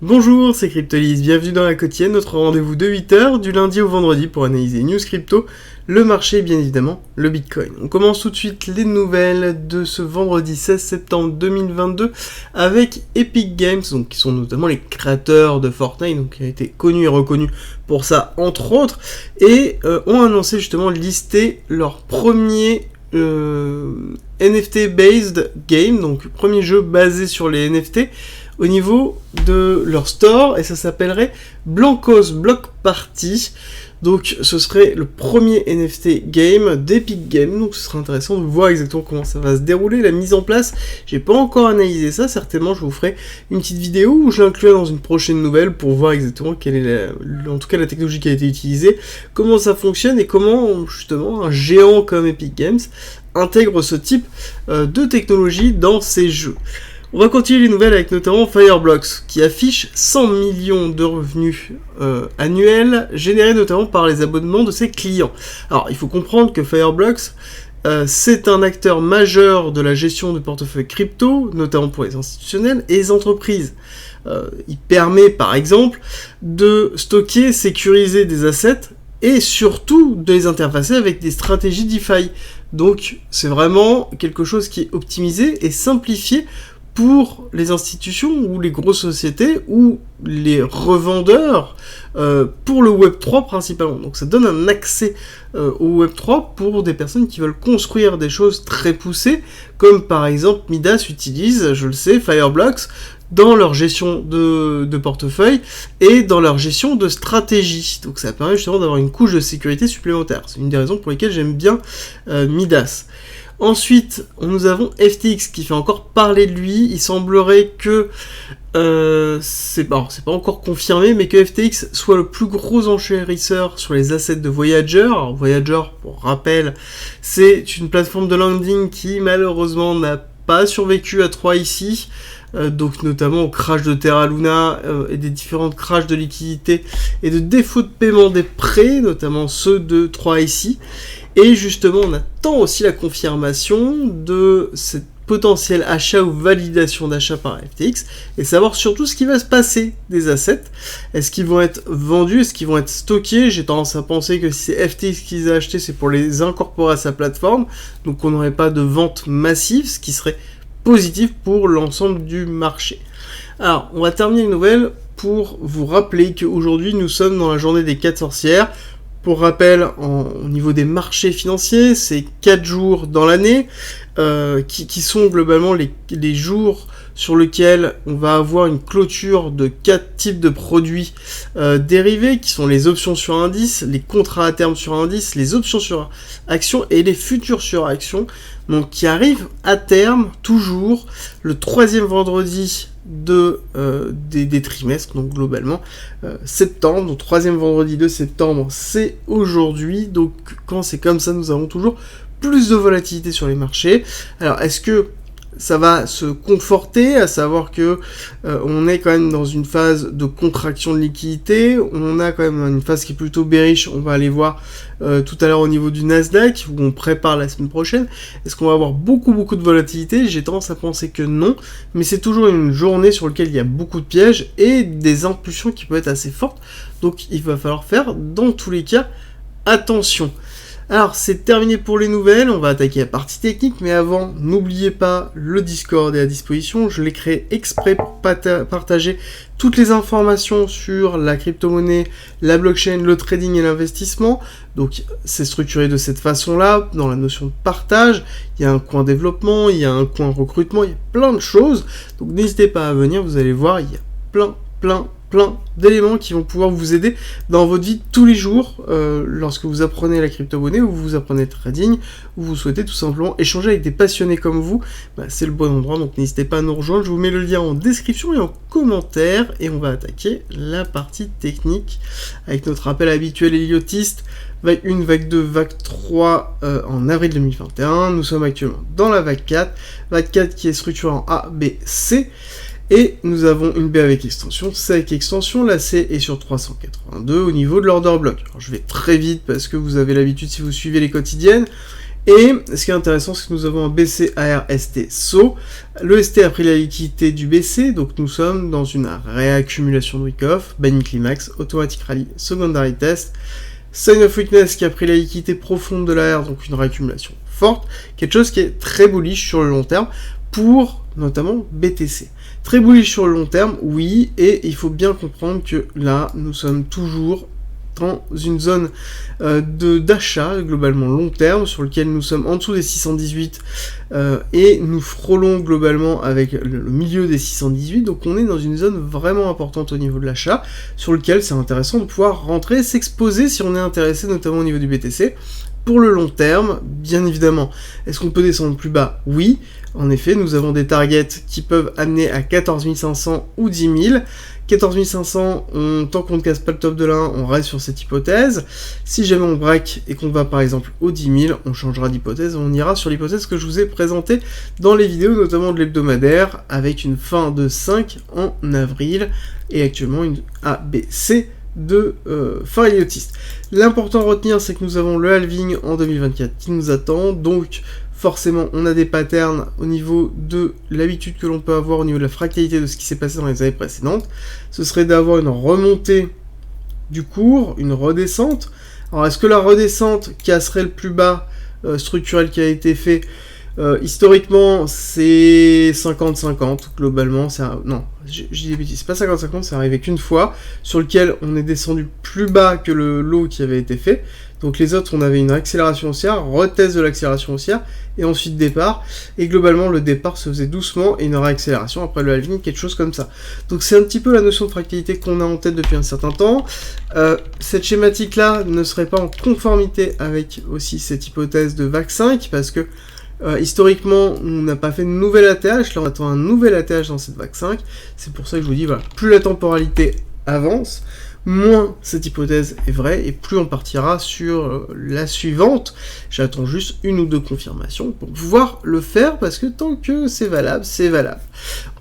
Bonjour, c'est Cryptolis, bienvenue dans la quotidienne, notre rendez-vous de 8h du lundi au vendredi pour analyser news crypto, le marché et bien évidemment le Bitcoin. On commence tout de suite les nouvelles de ce vendredi 16 septembre 2022 avec Epic Games, donc qui sont notamment les créateurs de Fortnite, donc qui a été connu et reconnu pour ça entre autres, et ont annoncé justement lister leur premier NFT based game, donc premier jeu basé sur les NFT au niveau de leur store, et ça s'appellerait Blankos Block Party. Donc ce serait le premier NFT game d'Epic Games, donc ce serait intéressant de voir exactement comment ça va se dérouler, la mise en place. J'ai pas encore analysé ça, certainement je vous ferai une petite vidéo où je l'inclurai dans une prochaine nouvelle pour voir exactement quelle est en tout cas la technologie qui a été utilisée, comment ça fonctionne et comment justement un géant comme Epic Games intègre ce type de technologie dans ses jeux. On va continuer les nouvelles avec notamment Fireblocks, qui affiche 100 millions de revenus annuels, générés notamment par les abonnements de ses clients. Alors, il faut comprendre que Fireblocks, c'est un acteur majeur de la gestion de portefeuille crypto, notamment pour les institutionnels et les entreprises. Il permet, par exemple, de stocker, sécuriser des assets, et surtout de les interfacer avec des stratégies DeFi. Donc, c'est vraiment quelque chose qui est optimisé et simplifié pour les institutions ou les grosses sociétés ou les revendeurs pour le Web3 principalement. Donc ça donne un accès au Web3 pour des personnes qui veulent construire des choses très poussées, comme par exemple Midas utilise, je le sais, Fireblocks, dans leur gestion de portefeuille et dans leur gestion de stratégie. Donc ça permet justement d'avoir une couche de sécurité supplémentaire. C'est une des raisons pour lesquelles j'aime bien Midas. Ensuite, nous avons FTX qui fait encore parler de lui. Il semblerait que c'est pas encore confirmé, mais que FTX soit le plus gros enchérisseur sur les assets de Voyager. Alors, Voyager, pour rappel, c'est une plateforme de lending qui malheureusement n'a pas survécu à 3IC, donc notamment au crash de Terra Luna et des différentes crashs de liquidité et de défaut de paiement des prêts, notamment ceux de 3IC. Et justement, on attend aussi la confirmation de cette potentiel achat ou validation d'achat par FTX, et savoir surtout ce qui va se passer des assets. Est-ce qu'ils vont être vendus, est-ce qu'ils vont être stockés? J'ai tendance à penser que si c'est FTX qui les a achetés, c'est pour les incorporer à sa plateforme, donc on n'aurait pas de vente massive, ce qui serait positif pour l'ensemble du marché. Alors, on va terminer les nouvelles pour vous rappeler qu'aujourd'hui, nous sommes dans la journée des 4 sorcières. Pour rappel, au niveau des marchés financiers, c'est 4 jours dans l'année qui sont globalement les jours sur lesquels on va avoir une clôture de 4 types de produits dérivés, qui sont les options sur indice, les contrats à terme sur indice, les options sur action et les futurs sur action, donc qui arrivent à terme toujours le 3e vendredi des trimestres, donc globalement septembre, donc 3e vendredi de septembre, c'est aujourd'hui. Donc quand c'est comme ça, nous avons toujours plus de volatilité sur les marchés. Alors est-ce que ça va se conforter, à savoir que on est quand même dans une phase de contraction de liquidité, on a quand même une phase qui est plutôt bearish, on va aller voir tout à l'heure au niveau du Nasdaq, où on prépare la semaine prochaine. Est-ce qu'on va avoir beaucoup de volatilité? J'ai tendance à penser que non, mais c'est toujours une journée sur laquelle il y a beaucoup de pièges et des impulsions qui peuvent être assez fortes, donc il va falloir faire dans tous les cas attention. Alors, c'est terminé pour les nouvelles, on va attaquer la partie technique, mais avant, n'oubliez pas, le Discord est à disposition, je l'ai créé exprès pour partager toutes les informations sur la crypto-monnaie, la blockchain, le trading et l'investissement. Donc, c'est structuré de cette façon-là, dans la notion de partage. Il y a un coin développement, il y a un coin recrutement, il y a plein de choses. Donc, n'hésitez pas à venir, vous allez voir, il y a plein d'éléments qui vont pouvoir vous aider dans votre vie de tous les jours, lorsque vous apprenez la crypto-monnaie, ou vous apprenez le trading, ou vous souhaitez tout simplement échanger avec des passionnés comme vous, c'est le bon endroit, donc n'hésitez pas à nous rejoindre. Je vous mets le lien en description et en commentaire, et on va attaquer la partie technique avec notre rappel habituel héliotiste. Vague 1, vague 2, vague 3 en avril 2021, nous sommes actuellement dans la vague 4 qui est structurée en A, B, C. Et nous avons une B avec extension, C avec extension, la C est sur 382 au niveau de l'order block. Alors je vais très vite parce que vous avez l'habitude si vous suivez les quotidiennes. Et ce qui est intéressant, c'est que nous avons un BC AR ST SO. Le ST a pris la liquidité du BC, donc nous sommes dans une réaccumulation de week-off, buying climax, automatic rally, secondary test, sign of weakness qui a pris la liquidité profonde de la R, donc une réaccumulation forte, quelque chose qui est très bullish sur le long terme pour notamment BTC. Très bullish sur le long terme, oui, et il faut bien comprendre que là, nous sommes toujours dans une zone d'achat globalement long terme sur lequel nous sommes en dessous des 618 et nous frôlons globalement avec le milieu des 618, donc on est dans une zone vraiment importante au niveau de l'achat sur lequel c'est intéressant de pouvoir rentrer, s'exposer si on est intéressé notamment au niveau du BTC. Pour le long terme, bien évidemment, est-ce qu'on peut descendre plus bas? Oui, en effet, nous avons des targets qui peuvent amener à 14 500 ou 10 000. 14 500, tant qu'on ne casse pas le top de l'un, on reste sur cette hypothèse. Si jamais on break et qu'on va par exemple aux 10 000, on changera d'hypothèse, on ira sur l'hypothèse que je vous ai présentée dans les vidéos, notamment de l'hebdomadaire, avec une fin de 5 en avril, et actuellement une ABC de fin idiotiste. L'important à retenir, c'est que nous avons le halving en 2024 qui nous attend, donc forcément on a des patterns au niveau de l'habitude que l'on peut avoir au niveau de la fractalité de ce qui s'est passé dans les années précédentes. Ce serait d'avoir une remontée du cours, une redescente. Alors est-ce que la redescente casserait le plus bas structurel qui a été fait? Historiquement, c'est 50-50, globalement, non, je dis des bêtises, c'est pas 50-50, c'est arrivé qu'une fois, sur lequel on est descendu plus bas que le lot qui avait été fait, donc les autres, on avait une accélération haussière, retest de l'accélération haussière, et ensuite départ, et globalement, le départ se faisait doucement, et une réaccélération après le halving, quelque chose comme ça. Donc c'est un petit peu la notion de fractalité qu'on a en tête depuis un certain temps. Cette schématique-là ne serait pas en conformité avec aussi cette hypothèse de VAC 5, parce que historiquement, on n'a pas fait de nouvel ATH, là on attend un nouvel ATH dans cette vague 5, c'est pour ça que je vous dis, voilà, plus la temporalité avance, moins cette hypothèse est vraie, et plus on partira sur la suivante. J'attends juste une ou deux confirmations pour pouvoir le faire, parce que tant que c'est valable, c'est valable.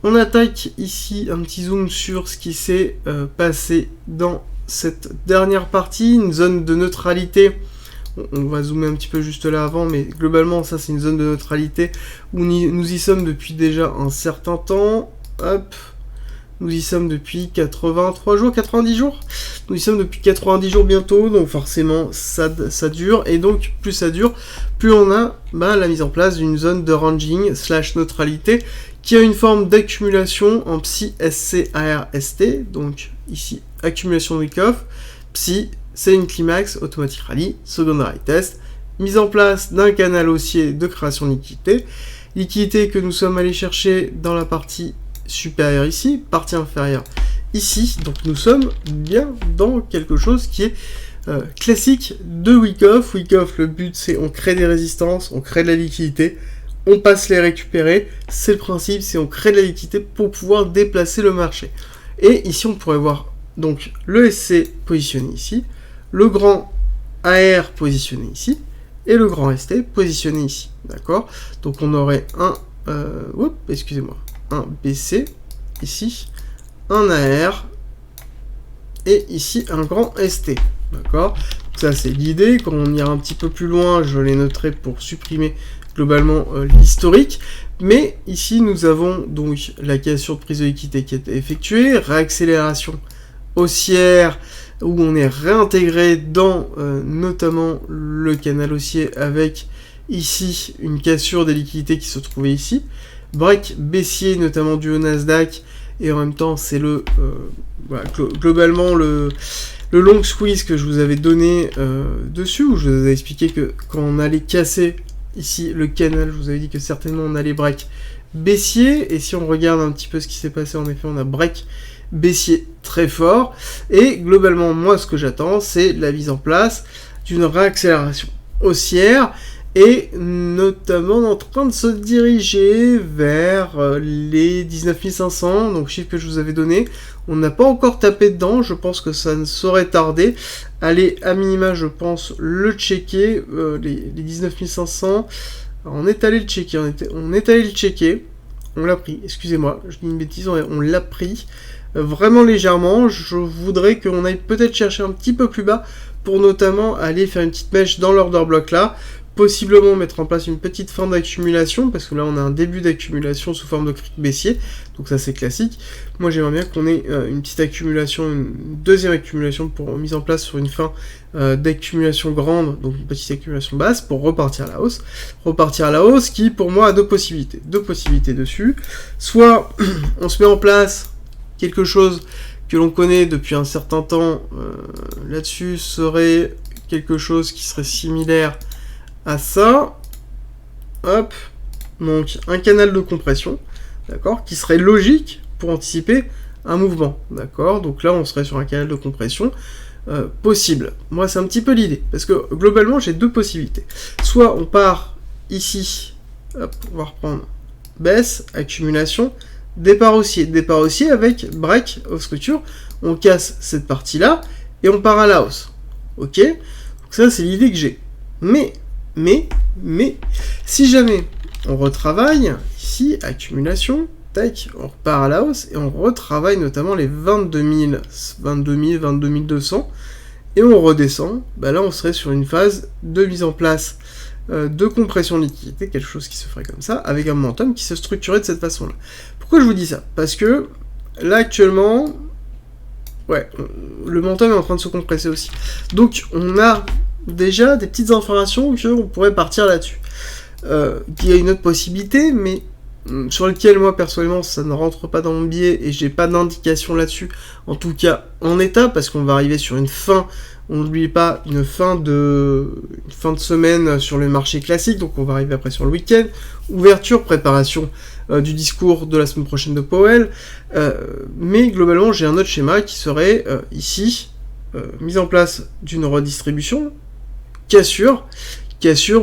On attaque ici un petit zoom sur ce qui s'est passé dans cette dernière partie, une zone de neutralité. On va zoomer un petit peu juste là avant, mais globalement, ça c'est une zone de neutralité où nous y sommes depuis déjà un certain temps. Hop, nous y sommes depuis 83 jours, 90 jours. Nous y sommes depuis 90 jours bientôt, donc forcément ça dure, et donc plus ça dure, plus on a la mise en place d'une zone de ranging / neutralité qui a une forme d'accumulation en Psi SC AR ST, donc ici accumulation de week-off, Psi c'est une climax, automatic rally, secondary test, mise en place d'un canal haussier de création de liquidité que nous sommes allés chercher dans la partie supérieure ici, partie inférieure ici, donc nous sommes bien dans quelque chose qui est classique de week-off. Week-off, le but c'est on crée des résistances, on crée de la liquidité, on passe les récupérer, c'est le principe, c'est on crée de la liquidité pour pouvoir déplacer le marché. Et ici on pourrait voir donc le SC positionné ici, le grand AR positionné ici, et le grand ST positionné ici, d'accord? Donc on aurait un BC, ici, un AR, et ici un grand ST, d'accord? Ça c'est l'idée, quand on ira un petit peu plus loin, je les noterai pour supprimer globalement l'historique, mais ici nous avons donc la cassure de prise de liquidité qui a été effectuée, réaccélération haussière, où on est réintégré dans notamment le canal haussier avec ici une cassure des liquidités qui se trouvait ici, break baissier notamment du Nasdaq, et en même temps c'est le globalement le long squeeze que je vous avais donné dessus, où je vous avais expliqué que quand on allait casser ici le canal, je vous avais dit que certainement on allait break baissier, et si on regarde un petit peu ce qui s'est passé, en effet on a break baissier très fort, et globalement moi ce que j'attends c'est la mise en place d'une réaccélération haussière, et notamment en train de se diriger vers les 19 500, donc chiffre que je vous avais donné. On n'a pas encore tapé dedans, je pense que ça ne saurait tarder. Allez, à minima je pense le checker, les 19 500, alors, on est allé le checker, on l'a pris, excusez-moi, je dis une bêtise, on l'a pris, vraiment légèrement. Je voudrais qu'on aille peut-être chercher un petit peu plus bas pour notamment aller faire une petite mèche dans l'order block là possiblement mettre en place une petite fin d'accumulation, parce que là on a un début d'accumulation sous forme de cric baissier, donc ça c'est classique. Moi j'aimerais bien qu'on ait une petite accumulation, une deuxième accumulation pour mise en place sur une fin d'accumulation grande, donc une petite accumulation basse, pour repartir à la hausse. Repartir à la hausse qui pour moi a deux possibilités dessus. Soit on se met en place quelque chose que l'on connaît depuis un certain temps, là-dessus serait quelque chose qui serait similaire à ça, hop, donc un canal de compression, d'accord, qui serait logique pour anticiper un mouvement, d'accord, donc là on serait sur un canal de compression possible. Moi c'est un petit peu l'idée, parce que globalement j'ai deux possibilités, soit on part ici, hop, on va reprendre, baisse, accumulation, départ haussier avec break of structure, on casse cette partie-là, et on part à la hausse, ok, donc ça c'est l'idée que j'ai, mais, si jamais on retravaille, ici, accumulation, tac, on repart à la hausse, et on retravaille notamment les 22 200, et on redescend, bah là on serait sur une phase de mise en place de compression de liquidité, quelque chose qui se ferait comme ça, avec un momentum qui se structurait de cette façon-là. Pourquoi je vous dis ça? Parce que, là actuellement, ouais, le momentum est en train de se compresser aussi. Donc on a déjà des petites informations qu'on pourrait partir là-dessus. Il y a une autre possibilité, mais sur laquelle moi personnellement ça ne rentre pas dans mon biais et j'ai pas d'indication là-dessus, en tout cas en état, parce qu'on va arriver sur une fin, on n'oublie pas, une fin de semaine sur le marché classique, donc on va arriver après sur le week-end, ouverture, préparation du discours de la semaine prochaine de Powell, mais globalement j'ai un autre schéma qui serait ici, mise en place d'une redistribution, cassure,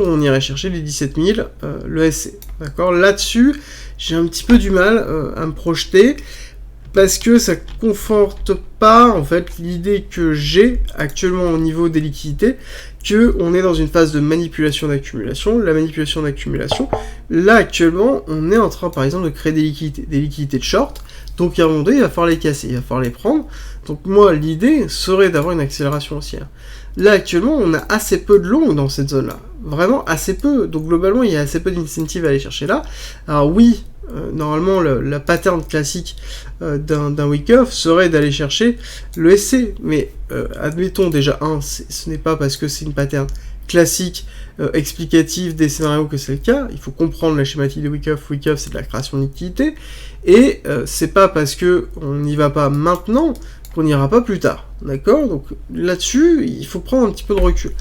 on irait chercher les 17 000, le SC. D'accord, là-dessus, j'ai un petit peu du mal à me projeter, parce que ça conforte pas, en fait, l'idée que j'ai actuellement au niveau des liquidités, que on est dans une phase de manipulation d'accumulation. La manipulation d'accumulation, là, actuellement, on est en train, par exemple, de créer des liquidités de short, donc à un moment donné, il va falloir les casser, il va falloir les prendre. Donc moi, l'idée serait d'avoir une accélération haussière. Là, actuellement, on a assez peu de longs dans cette zone-là. Vraiment assez peu. Donc globalement, il y a assez peu d'incentives à aller chercher là. Alors oui, normalement, la pattern classique d'un week-off serait d'aller chercher le SC. Mais admettons déjà, ce n'est pas parce que c'est une pattern classique, explicative des scénarios que c'est le cas. Il faut comprendre la schématique de week-off. Week-off, c'est de la création de liquidité. Et c'est pas parce que on n'y va pas maintenant qu'on n'ira pas plus tard, d'accord? Donc là-dessus, il faut prendre un petit peu de recul.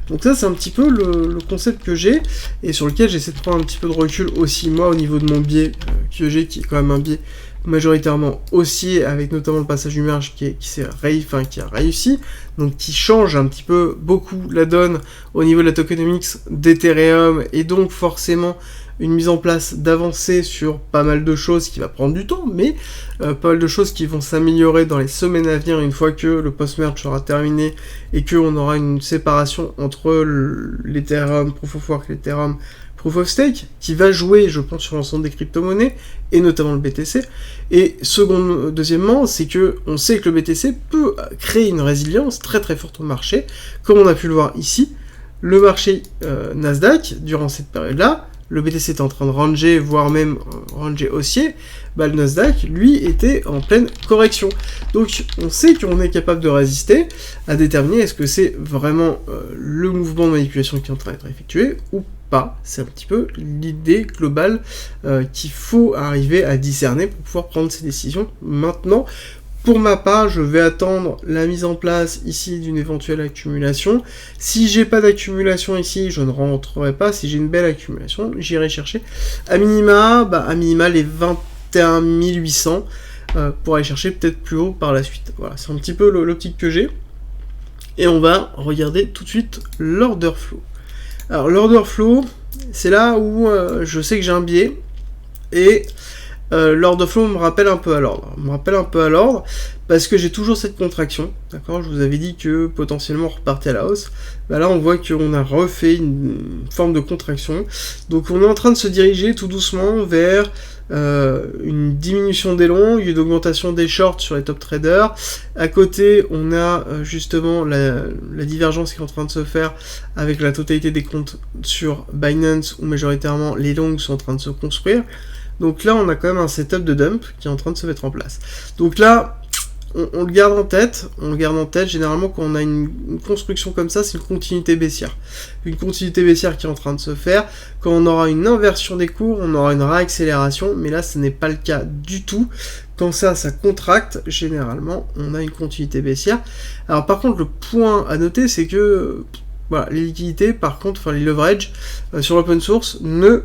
Donc ça, c'est un petit peu le concept que j'ai, et sur lequel j'essaie de prendre un petit peu de recul aussi, moi, au niveau de mon biais que j'ai, qui est quand même un biais majoritairement haussier, avec notamment le passage du merge qui a réussi, donc qui change un petit peu beaucoup la donne au niveau de la tokenomics d'Ethereum, et donc forcément une mise en place d'avancées sur pas mal de choses qui va prendre du temps, mais pas mal de choses qui vont s'améliorer dans les semaines à venir une fois que le post-merge sera terminé et qu'on aura une séparation entre l'Ethereum Proof of Work et l'Ethereum Proof of Stake, qui va jouer, je pense, sur l'ensemble des crypto-monnaies, et notamment le BTC. Et deuxièmement, c'est que on sait que le BTC peut créer une résilience très très forte au marché, comme on a pu le voir ici. Le marché Nasdaq, durant cette période-là, le BTC était en train de ranger, voire même ranger haussier, bah le Nasdaq, lui, était en pleine correction. Donc on sait qu'on est capable de résister, à déterminer est-ce que c'est vraiment le mouvement de manipulation qui est en train d'être effectué, ou pas. C'est un petit peu l'idée globale qu'il faut arriver à discerner pour pouvoir prendre ces décisions maintenant. Pour ma part, je vais attendre la mise en place ici d'une éventuelle accumulation. Si j'ai pas d'accumulation ici, je ne rentrerai pas. Si j'ai une belle accumulation, j'irai chercher à minima les 21 800 pour aller chercher peut-être plus haut par la suite. Voilà, c'est un petit peu l'optique que j'ai. Et on va regarder tout de suite l'order flow. Alors l'order flow, c'est là où je sais que j'ai un biais, et l'order flow me rappelle un peu à l'ordre. parce que j'ai toujours cette contraction, d'accord. Je vous avais dit que potentiellement on repartait à la hausse. Bah là on voit qu'on a refait une forme de contraction. Donc on est en train de se diriger tout doucement vers une diminution des longs, une augmentation des shorts sur les top traders. À côté, on a justement la divergence qui est en train de se faire avec la totalité des comptes sur Binance, où majoritairement les longs sont en train de se construire. Donc là, on a quand même un setup de dump qui est en train de se mettre en place. Donc là, on le garde en tête, généralement quand on a une construction comme ça, c'est une continuité baissière. Une continuité baissière qui est en train de se faire. Quand on aura une inversion des cours, on aura une réaccélération, mais là ce n'est pas le cas du tout. Quand ça contracte, généralement, on a une continuité baissière. Alors par contre, le point à noter, c'est que voilà, les liquidités, par contre, enfin les leverage sur l'open source ne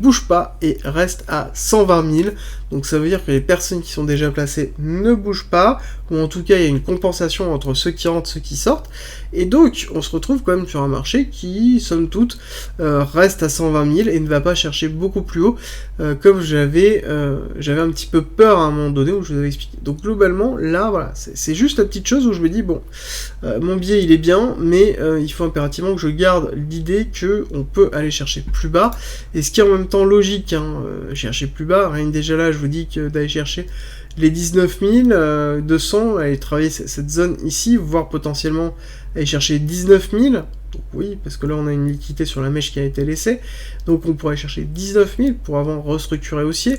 bougent pas et restent à 120 000. Donc ça veut dire que les personnes qui sont déjà placées ne bougent pas, ou en tout cas il y a une compensation entre ceux qui rentrent et ceux qui sortent. Et donc on se retrouve quand même sur un marché qui, somme toute, reste à 120 000 et ne va pas chercher beaucoup plus haut, comme j'avais un petit peu peur à un moment donné où je vous avais expliqué. Donc globalement, là, voilà, c'est juste la petite chose où je me dis, bon, mon biais il est bien, mais il faut impérativement que je garde l'idée qu'on peut aller chercher plus bas, et ce qui est en même temps logique, hein, chercher plus bas, rien que déjà là, je vous dis que d'aller chercher les 19 200, aller travailler cette zone ici, voire potentiellement aller chercher 19 000, donc oui, parce que là on a une liquidité sur la mèche qui a été laissée, donc on pourrait chercher 19 000 pour avant restructurer haussier,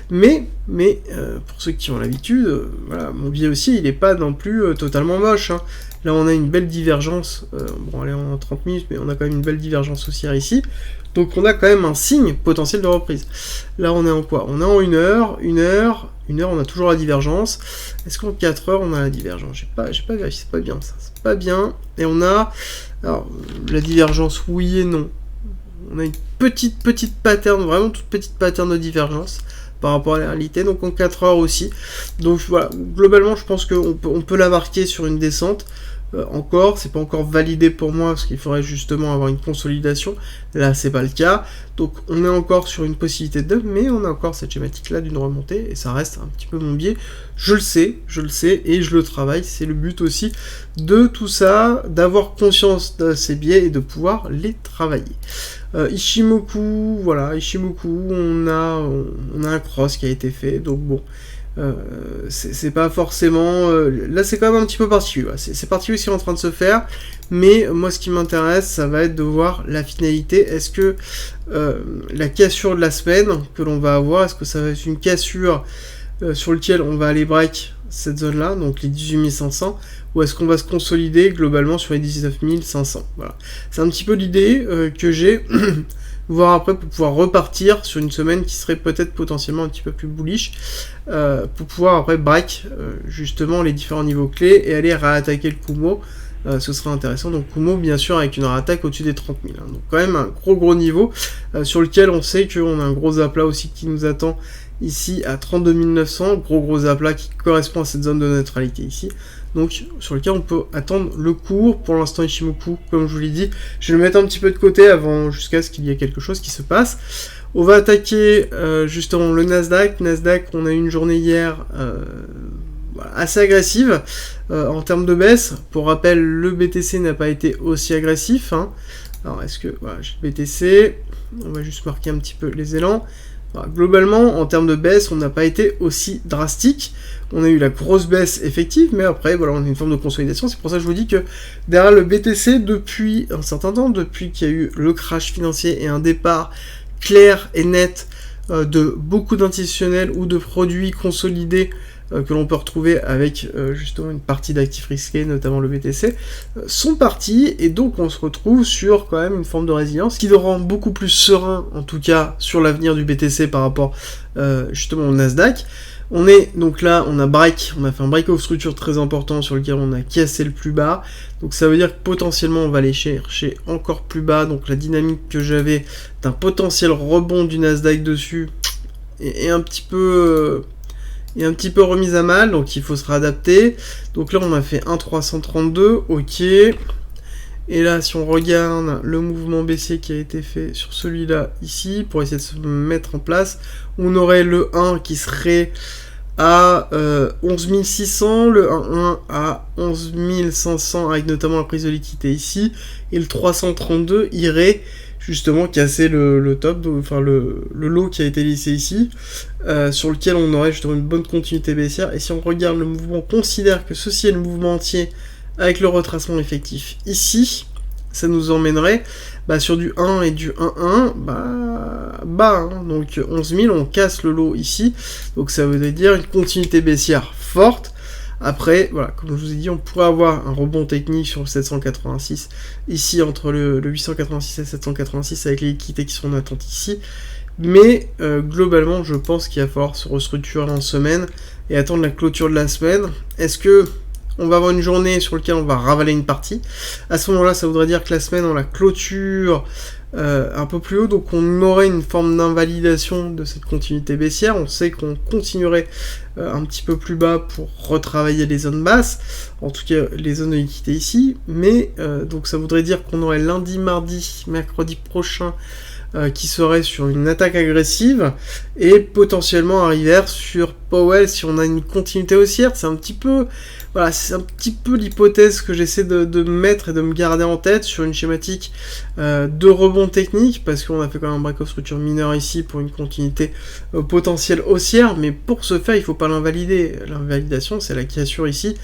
mais pour ceux qui ont l'habitude, voilà, mon biais aussi, il n'est pas non plus totalement moche, hein. Là on a une belle divergence, bon allez on est en 30 minutes, mais on a quand même une belle divergence haussière ici, donc on a quand même un signe potentiel de reprise. Là on est en quoi? On est en 1 heure, on a toujours la divergence. Est-ce qu'en 4 heures on a la divergence? J'ai pas vérifié, c'est pas bien ça, c'est pas bien. Et on a, alors la divergence oui et non. On a une petite pattern, vraiment toute petite pattern de divergence par rapport à la réalité, donc en 4 heures aussi. Donc voilà, globalement je pense qu'on peut la marquer sur une descente. Encore, c'est pas encore validé pour moi parce qu'il faudrait justement avoir une consolidation. Là, c'est pas le cas. Donc, on est encore sur une possibilité de dump, mais on a encore cette schématique là d'une remontée et ça reste un petit peu mon biais. Je le sais et je le travaille. C'est le but aussi de tout ça, d'avoir conscience de ces biais et de pouvoir les travailler. Ichimoku, voilà, on a un cross qui a été fait, donc bon. C'est pas forcément... là, c'est quand même un petit peu particulier. C'est particulier ce qui est en train de se faire. Mais moi, ce qui m'intéresse, ça va être de voir la finalité. Est-ce que la cassure de la semaine que l'on va avoir, est-ce que ça va être une cassure sur laquelle on va aller break cette zone-là, donc les 18 500, ou est-ce qu'on va se consolider globalement sur les 19 500? Voilà. C'est un petit peu l'idée que j'ai... voir après pour pouvoir repartir sur une semaine qui serait peut-être potentiellement un petit peu plus bullish, pour pouvoir après break justement les différents niveaux clés et aller réattaquer le Kumo. Ce serait intéressant. Donc Kumo bien sûr avec une réattaque au-dessus des 30 000, hein. Donc quand même un gros niveau sur lequel on sait qu'on a un gros aplat aussi qui nous attend ici à 32 900, gros aplat qui correspond à cette zone de neutralité ici, donc sur lequel on peut attendre le cours. Pour l'instant Ichimoku, comme je vous l'ai dit, je vais le mettre un petit peu de côté avant jusqu'à ce qu'il y ait quelque chose qui se passe. On va attaquer justement le Nasdaq, on a eu une journée hier assez agressive en termes de baisse. Pour rappel, le BTC n'a pas été aussi agressif, hein. Alors est-ce que, voilà, j'ai le BTC, on va juste marquer un petit peu les élans. Alors, globalement, en termes de baisse, on n'a pas été aussi drastique. On a eu la grosse baisse effective, mais après, voilà, on a une forme de consolidation. C'est pour ça que je vous dis que derrière le BTC, depuis un certain temps, depuis qu'il y a eu le crash financier et un départ clair et net de beaucoup d'institutionnels ou de produits consolidés que l'on peut retrouver avec justement une partie d'actifs risqués, notamment le BTC, sont partis, et donc on se retrouve sur quand même une forme de résilience qui nous rend beaucoup plus serein, en tout cas sur l'avenir du BTC par rapport justement au Nasdaq. On est donc là, on a fait un break of structure très important sur lequel on a cassé le plus bas, donc ça veut dire que potentiellement on va aller chercher encore plus bas. Donc la dynamique que j'avais d'un potentiel rebond du Nasdaq dessus est un petit peu remise à mal, donc il faut se réadapter. Donc là on a fait 1,332, ok. Et là si on regarde le mouvement baissier qui a été fait sur celui-là ici, pour essayer de se mettre en place, on aurait le 1 qui serait à 11 600, le 1.1 à 11 500 avec notamment la prise de liquidité ici, et le 332 irait justement casser le top, enfin le lot qui a été lissé ici, sur lequel on aurait justement une bonne continuité baissière. Et si on regarde le mouvement, on considère que ceci est le mouvement entier avec le retracement effectif ici, ça nous emmènerait sur du 1 et du 1-1, hein. Donc 11 000, on casse le lot ici, donc ça veut dire une continuité baissière forte. Après, voilà, comme je vous ai dit, on pourrait avoir un rebond technique sur le 786, ici entre le 886 et 786 avec les liquidités qui sont en attente ici. Mais globalement, je pense qu'il va falloir se restructurer en semaine et attendre la clôture de la semaine. Est-ce que on va avoir une journée sur laquelle on va ravaler une partie? À ce moment-là, ça voudrait dire que la semaine, on la clôture un peu plus haut, donc on aurait une forme d'invalidation de cette continuité baissière. On sait qu'on continuerait un petit peu plus bas pour retravailler les zones basses, en tout cas les zones de liquidité ici, mais donc ça voudrait dire qu'on aurait lundi, mardi, mercredi prochain qui serait sur une attaque agressive et potentiellement arriver sur Powell si on a une continuité haussière. C'est un petit peu l'hypothèse que j'essaie de mettre et de me garder en tête sur une schématique de rebond technique, parce qu'on a fait quand même un break-off structure mineure ici pour une continuité potentielle haussière, mais pour ce faire il faut pas l'invalider. L'invalidation c'est la qui assure ici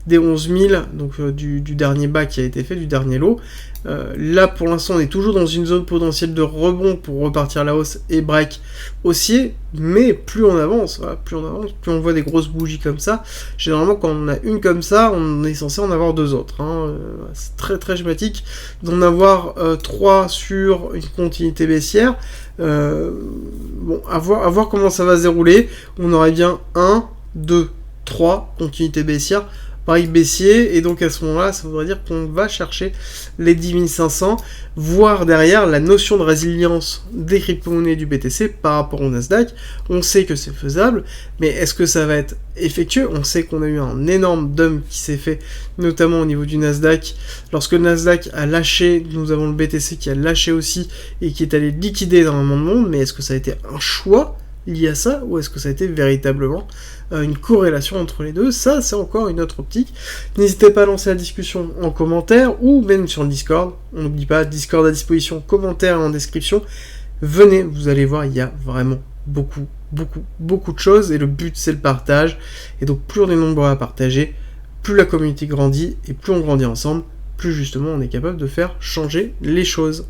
des 11 000, donc du dernier bas qui a été fait, du dernier lot. Là pour l'instant on est toujours dans une zone potentielle de rebond pour repartir à la hausse et break haussier, mais plus on avance, plus on voit des grosses bougies comme ça. Généralement quand on a une comme ça, on est censé en avoir deux autres, hein. C'est très très schématique d'en avoir trois sur une continuité baissière. Bon, à voir comment ça va se dérouler. On aurait bien 1, 2, 3 continuités baissières, pareil baissier, et donc à ce moment-là, ça voudrait dire qu'on va chercher les 10 500, voire derrière la notion de résilience des crypto-monnaies du BTC par rapport au Nasdaq. On sait que c'est faisable, mais est-ce que ça va être effectué? On sait qu'on a eu un énorme dump qui s'est fait, notamment au niveau du Nasdaq. Lorsque le Nasdaq a lâché, nous avons le BTC qui a lâché aussi, et qui est allé liquider énormément de monde, mais est-ce que ça a été un choix lié à ça, ou est-ce que ça a été véritablement une corrélation entre les deux? Ça, c'est encore une autre optique. N'hésitez pas à lancer la discussion en commentaire, ou même sur le Discord. On n'oublie pas, Discord à disposition, commentaire en description. Venez, vous allez voir, il y a vraiment beaucoup de choses, et le but, c'est le partage. Et donc, plus on est nombreux à partager, plus la communauté grandit, et plus on grandit ensemble, plus justement on est capable de faire changer les choses.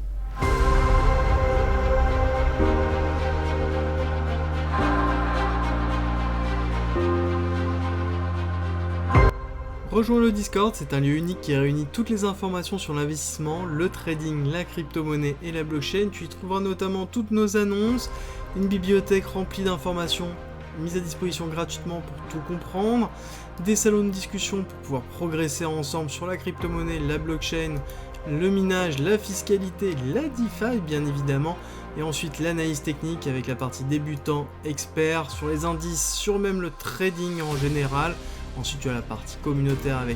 Rejoins le Discord, c'est un lieu unique qui réunit toutes les informations sur l'investissement, le trading, la crypto-monnaie et la blockchain. Tu y trouveras notamment toutes nos annonces, une bibliothèque remplie d'informations mises à disposition gratuitement pour tout comprendre, des salons de discussion pour pouvoir progresser ensemble sur la crypto-monnaie, la blockchain, le minage, la fiscalité, la DeFi bien évidemment, et ensuite l'analyse technique avec la partie débutant, expert, sur les indices, sur même le trading en général. Ensuite, tu as la partie communautaire avec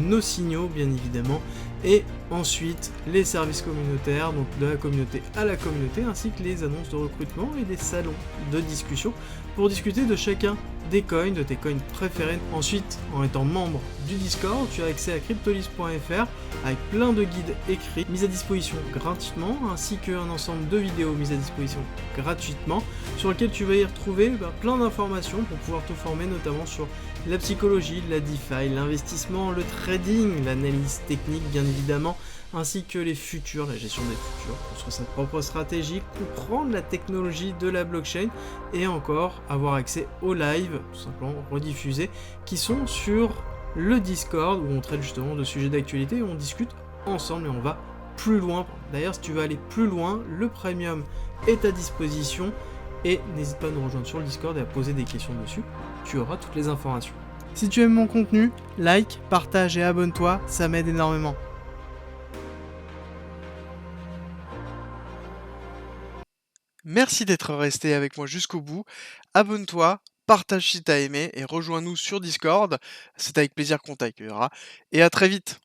nos signaux, bien évidemment. Et ensuite, les services communautaires, donc de la communauté à la communauté, ainsi que les annonces de recrutement et des salons de discussion pour discuter de chacun des coins, de tes coins préférés. Ensuite, en étant membre du Discord, tu as accès à cryptolis.fr avec plein de guides écrits mis à disposition gratuitement, ainsi qu'un ensemble de vidéos mises à disposition gratuitement, sur lesquelles tu vas y retrouver plein d'informations pour pouvoir te former notamment sur la psychologie, la DeFi, l'investissement, le trading, l'analyse technique bien évidemment, ainsi que les futurs, la gestion des futurs, construire sa propre stratégie, comprendre la technologie de la blockchain et encore avoir accès aux lives, tout simplement rediffusés, qui sont sur le Discord où on traite justement de sujets d'actualité et on discute ensemble et on va plus loin. D'ailleurs, si tu veux aller plus loin, le premium est à disposition et n'hésite pas à nous rejoindre sur le Discord et à poser des questions dessus, tu auras toutes les informations. Si tu aimes mon contenu, like, partage et abonne-toi, ça m'aide énormément. Merci d'être resté avec moi jusqu'au bout. Abonne-toi, partage si t'as aimé et rejoins-nous sur Discord. C'est avec plaisir qu'on t'accueillera. Et à très vite.